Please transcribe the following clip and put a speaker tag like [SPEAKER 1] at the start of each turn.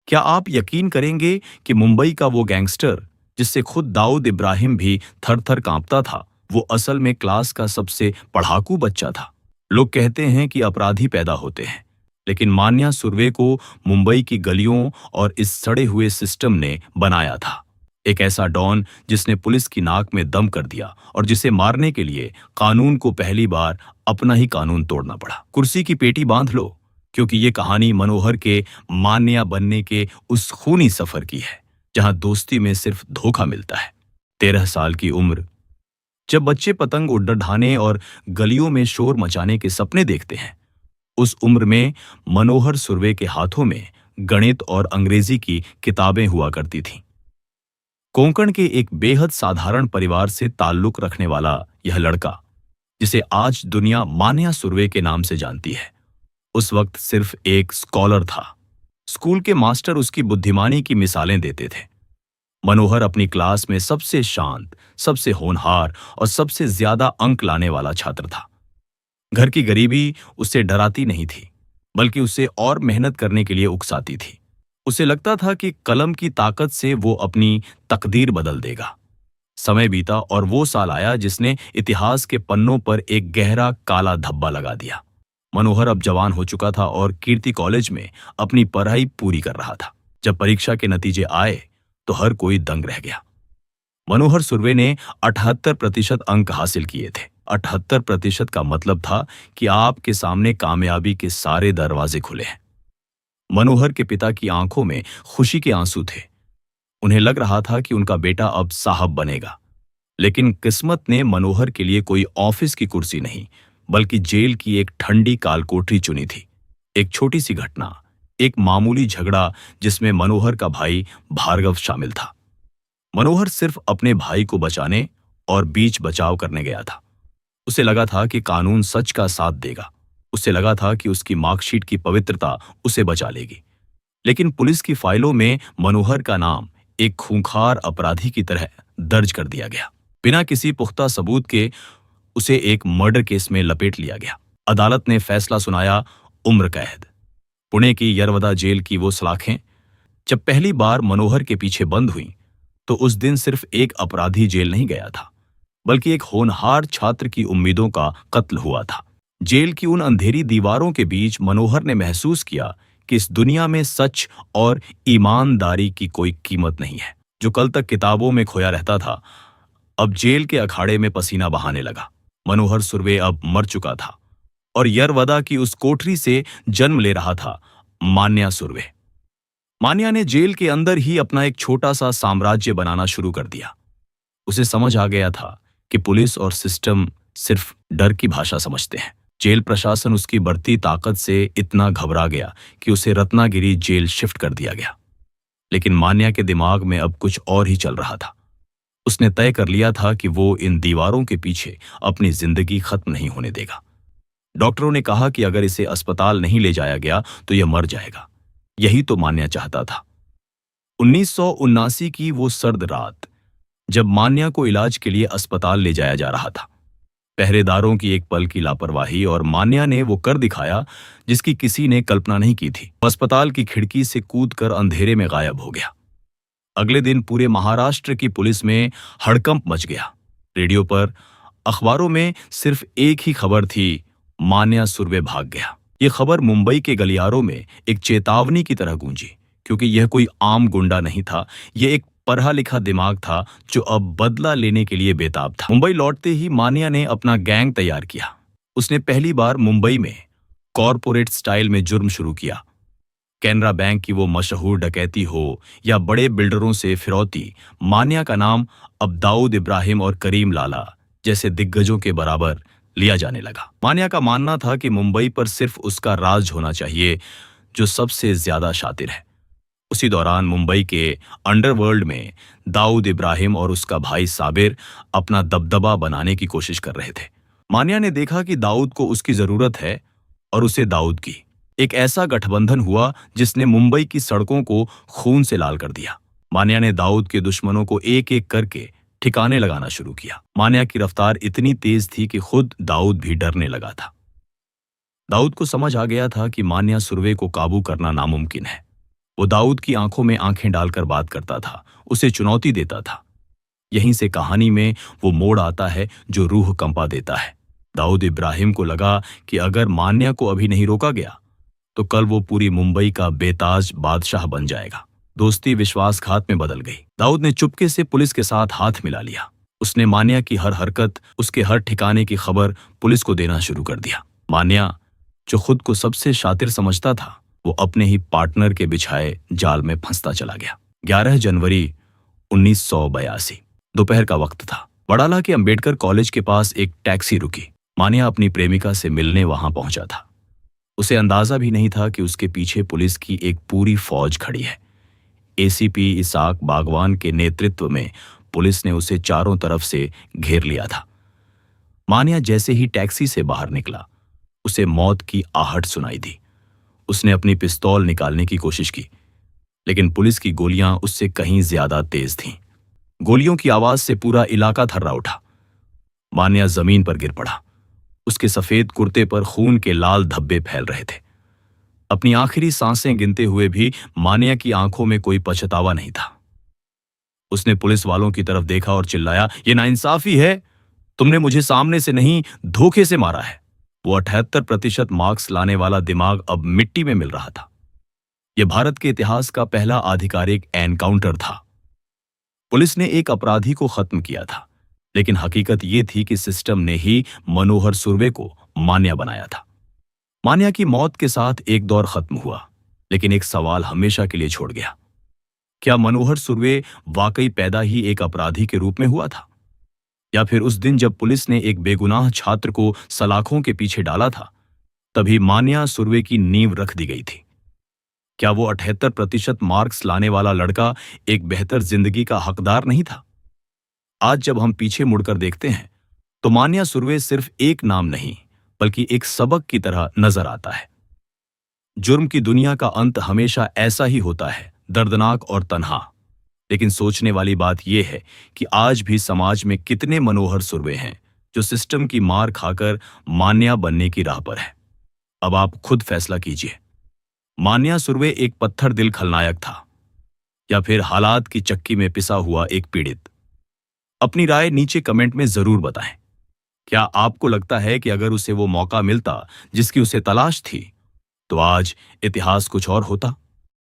[SPEAKER 1] क्या आप यकीन करेंगे कि मुंबई का वो गैंगस्टर जिससे खुद दाऊद इब्राहिम भी थर थर कांपता था, वो असल में क्लास का सबसे पढ़ाकू बच्चा था। लोग कहते हैं कि अपराधी पैदा होते हैं, लेकिन मान्या सुर्वे को मुंबई की गलियों और इस सड़े हुए सिस्टम ने बनाया था। एक ऐसा डॉन जिसने पुलिस की नाक में दम कर दिया और जिसे मारने के लिए कानून को पहली बार अपना ही कानून तोड़ना पड़ा। कुर्सी की पेटी बांध लो, क्योंकि ये कहानी मनोहर के मान्या बनने के उस खूनी सफर की है जहां दोस्ती में सिर्फ धोखा मिलता है। 13 साल की उम्र, जब बच्चे पतंग उड़ाने और गलियों में शोर मचाने के सपने देखते हैं, उस उम्र में मनोहर सुर्वे के हाथों में गणित और अंग्रेजी की किताबें हुआ करती थीं। कोंकण के एक बेहद साधारण परिवार से ताल्लुक रखने वाला यह लड़का, जिसे आज दुनिया मान्या सुर्वे के नाम से जानती है, उस वक्त सिर्फ एक स्कॉलर था। स्कूल के मास्टर उसकी बुद्धिमानी की मिसालें देते थे। मनोहर अपनी क्लास में सबसे शांत, सबसे होनहार और सबसे ज्यादा अंक लाने वाला छात्र था। घर की गरीबी उसे डराती नहीं थी, बल्कि उसे और मेहनत करने के लिए उकसाती थी। उसे लगता था कि कलम की ताकत से वो अपनी तकदीर बदल देगा। समय बीता और वो साल आया जिसने इतिहास के पन्नों पर एक गहरा काला धब्बा लगा दिया। मनोहर अब जवान हो चुका था और कीर्ति कॉलेज में अपनी पढ़ाई पूरी कर रहा था। जब परीक्षा के नतीजे आए तो हर कोई दंग रह गया। मनोहर सुर्वे ने 78% अंक हासिल किए थे। 78% का मतलब था कि आपके सामने कामयाबी के सारे दरवाजे खुले हैं। मनोहर के पिता की आंखों में खुशी के आंसू थे। उन्हें लग रहा था कि उनका बेटा अब साहब बनेगा। लेकिन किस्मत ने मनोहर के लिए कोई ऑफिस की कुर्सी नहीं, बल्कि जेल की एक ठंडी कालकोठरी चुनी थी। एक छोटी सी घटना, एक मामूली झगड़ा जिसमें मनोहर का भाई भार्गव शामिल था। मनोहर सिर्फ अपने भाई को बचाने और बीच बचाव करने गया था। उसे लगा था कि कानून सच का साथ देगा। उसे लगा था कि उसकी मार्कशीट की पवित्रता उसे बचा लेगी। लेकिन पुलिस की फाइलों में मनोहर का नाम एक खूंखार अपराधी की तरह दर्ज कर दिया गया। बिना किसी पुख्ता सबूत के उसे एक मर्डर केस में लपेट लिया गया। अदालत ने फैसला सुनाया, उम्र कैद। पुणे की यरवदा जेल की वो सलाखें जब पहली बार मनोहर के पीछे बंद हुईं, तो उस दिन सिर्फ एक अपराधी जेल नहीं गया था, बल्कि एक होनहार छात्र की उम्मीदों का कत्ल हुआ था। जेल की उन अंधेरी दीवारों के बीच मनोहर ने महसूस किया कि इस दुनिया में सच और ईमानदारी की कोई कीमत नहीं है। जो कल तक किताबों में खोया रहता था, अब जेल के अखाड़े में पसीना बहाने लगा। मनोहर सुर्वे अब मर चुका था और यरवदा की उस कोठरी से जन्म ले रहा था मान्या सुर्वे। मान्या ने जेल के अंदर ही अपना एक छोटा सा साम्राज्य बनाना शुरू कर दिया। उसे समझ आ गया था कि पुलिस और सिस्टम सिर्फ डर की भाषा समझते हैं। जेल प्रशासन उसकी बढ़ती ताकत से इतना घबरा गया कि उसे रत्नागिरी जेल शिफ्ट कर दिया गया। लेकिन मान्या के दिमाग में अब कुछ और ही चल रहा था। उसने तय कर लिया था कि वो इन दीवारों के पीछे अपनी जिंदगी खत्म नहीं होने देगा। डॉक्टरों ने कहा कि अगर इसे अस्पताल नहीं ले जाया गया तो यह मर जाएगा। यही तो मान्या चाहता था। 1979 की वो सर्द रात, जब मान्या को इलाज के लिए अस्पताल ले जाया जा रहा था। पहरेदारों की एक पल की लापरवाही और मान्या ने वो कर दिखाया जिसकी किसी ने कल्पना नहीं की थी। अस्पताल की खिड़की से कूदकर अंधेरे में गायब हो गया। अगले दिन पूरे महाराष्ट्र की पुलिस में हड़कंप मच गया। रेडियो पर, अखबारों में सिर्फ एक ही खबर थी, मान्या सुर्वे भाग गया। ये खबर मुंबई के गलियारों में एक चेतावनी की तरह गूंजी, क्योंकि यह कोई आम गुंडा नहीं था। यह एक पढ़ा लिखा दिमाग था जो अब बदला लेने के लिए बेताब था। मुंबई लौटते ही मान्या ने अपना गैंग तैयार किया। उसने पहली बार मुंबई में कॉरपोरेट स्टाइल में जुर्म शुरू किया। कैनरा बैंक की वो मशहूर डकैती हो या बड़े बिल्डरों से फिरौती, मान्या का नाम अब दाऊद इब्राहिम और करीम लाला जैसे दिग्गजों के बराबर लिया जाने लगा। मान्या का मानना था कि मुंबई पर सिर्फ उसका राज होना चाहिए जो सबसे ज्यादा शातिर है। उसी दौरान मुंबई के अंडरवर्ल्ड में दाऊद इब्राहिम और उसका भाई साबिर अपना दबदबा बनाने की कोशिश कर रहे थे। मान्या ने देखा कि दाऊद को उसकी जरूरत है और उसे दाऊद की। एक ऐसा गठबंधन हुआ जिसने मुंबई की सड़कों को खून से लाल कर दिया। मान्या ने दाऊद के दुश्मनों को एक एक करके ठिकाने लगाना शुरू किया। मान्या की रफ्तार इतनी तेज थी कि खुद दाऊद भी डरने लगा था। दाऊद को समझ आ गया था कि मान्या सुर्वे को काबू करना नामुमकिन है। वो दाऊद की आंखों में आंखें डालकर बात करता था, उसे चुनौती देता था। यहीं से कहानी में वो मोड़ आता है जो रूह कंपा देता है। दाऊद इब्राहिम को लगा कि अगर मान्या को अभी नहीं रोका गया तो कल वो पूरी मुंबई का बेताज बादशाह बन जाएगा। दोस्ती विश्वासघात में बदल गई। दाऊद ने चुपके से पुलिस के साथ हाथ मिला लिया। उसने मान्या की हर हरकत, उसके हर ठिकाने की खबर पुलिस को देना शुरू कर दिया। मान्या, जो खुद को सबसे शातिर समझता था, वो अपने ही पार्टनर के बिछाए जाल में फंसता चला गया। 11 जनवरी 1982 दोपहर का वक्त था। वडाला के अंबेडकर कॉलेज के पास एक टैक्सी रुकी। मान्या अपनी प्रेमिका से मिलने वहां पहुंचा था। उसे अंदाजा भी नहीं था कि उसके पीछे पुलिस की एक पूरी फौज खड़ी है। एसीपी इसाक बागवान के नेतृत्व में पुलिस ने उसे चारों तरफ से घेर लिया था। मान्या जैसे ही टैक्सी से बाहर निकला, उसे मौत की आहट सुनाई दी। उसने अपनी पिस्तौल निकालने की कोशिश की, लेकिन पुलिस की गोलियां उससे कहीं ज्यादा तेज थीं। गोलियों की आवाज से पूरा इलाका थर्रा उठा। मान्या जमीन पर गिर पड़ा। उसके सफेद कुर्ते पर खून के लाल धब्बे फैल रहे थे। अपनी आखिरी सांसें गिनते हुए भी मान्या की आंखों में कोई पछतावा नहीं था। उसने पुलिस वालों की तरफ देखा और चिल्लाया, "ये नाइंसाफी है। तुमने मुझे सामने से नहीं, धोखे से मारा है।" वो 78% मार्क्स लाने वाला दिमाग अब मिट्टी में मिल रहा था। यह भारत के इतिहास का पहला आधिकारिक एनकाउंटर था। पुलिस ने एक अपराधी को खत्म किया था, लेकिन हकीकत यह थी कि सिस्टम ने ही मनोहर सुर्वे को मान्या बनाया था। मान्या की मौत के साथ एक दौर खत्म हुआ, लेकिन एक सवाल हमेशा के लिए छोड़ गया। क्या मनोहर सुर्वे वाकई पैदा ही एक अपराधी के रूप में हुआ था? या फिर उस दिन जब पुलिस ने एक बेगुनाह छात्र को सलाखों के पीछे डाला था, तभी मान्या सुर्वे की नींव रख दी गई थी? क्या वो 78% मार्क्स लाने वाला लड़का एक बेहतर जिंदगी का हकदार नहीं था? आज जब हम पीछे मुड़कर देखते हैं, तो मान्या सुर्वे सिर्फ एक नाम नहीं, बल्कि एक सबक की तरह नजर आता है। जुर्म की दुनिया का अंत हमेशा ऐसा ही होता है, दर्दनाक और तन्हा। लेकिन सोचने वाली बात यह है कि आज भी समाज में कितने मनोहर सुर्वे हैं जो सिस्टम की मार खाकर मान्या बनने की राह पर है। अब आप खुद फैसला कीजिए। मान्या सुर्वे एक पत्थर दिल खलनायक था, या फिर हालात की चक्की में पिसा हुआ एक पीड़ित? अपनी राय नीचे कमेंट में जरूर बताएं। क्या आपको लगता है कि अगर उसे वो मौका मिलता जिसकी उसे तलाश थी, तो आज इतिहास कुछ और होता?